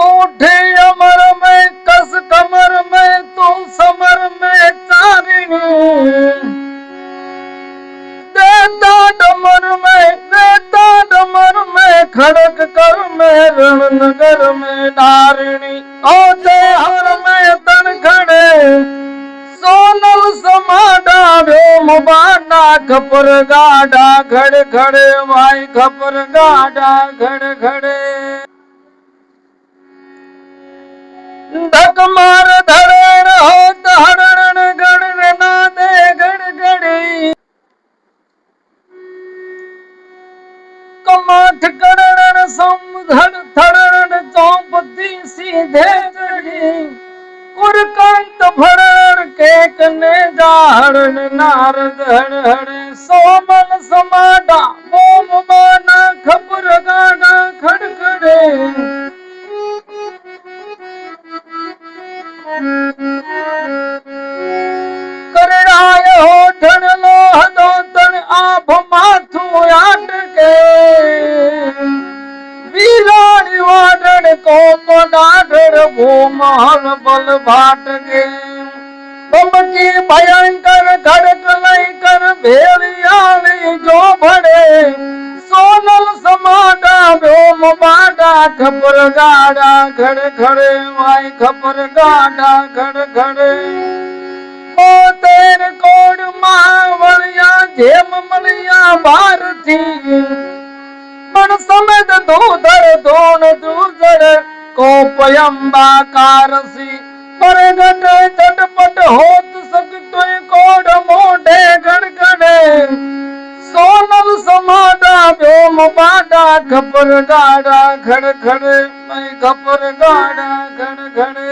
उठे अमर में कस कमर में तू समर में चारिणी देता डमर में खड़क कर में रणनगर में धारिणी औते हर में तन खड़े सोनल समाडा व्योम बाडा खपर गाडा खड़े खड़े भाई खपर गाडा खड़े खड़े धक मार धड़न होत हड़न गड़ ना दे गड़ गड़ी कमाठ कड़न समधड़ थड़न चौपती सीधे चढ़ी कुरकांत भड़न के कने जाहड़न नारद हड़ हड़े सोमल समाडा मोम बाना खपर गाडा खड़खड़े करड़ाय होठन लोह दोतन आभ माथू आट के वीराणी वाडन को पडाढ़ भूम हल बल भाट के बमकी भयंकर खड़क लई कर भेड़ियाली जो भड़े सोनल समाडा व्योम बाडा खपर गाडा खड़े खड़े वाई खपर गाडा खड़े खड़े ओ तेर कोड मावलिया जेम मलिया भारती पण समेत दूधर दोन दूजड़ को पयंबा कारसी परगट चटपट होत सकते कोड मोढ़े गड़गड़े सोनल समाडा व्योम बाडा खपर गाडा खड़ खड़े मैं खपर गाडा खड़ खड़े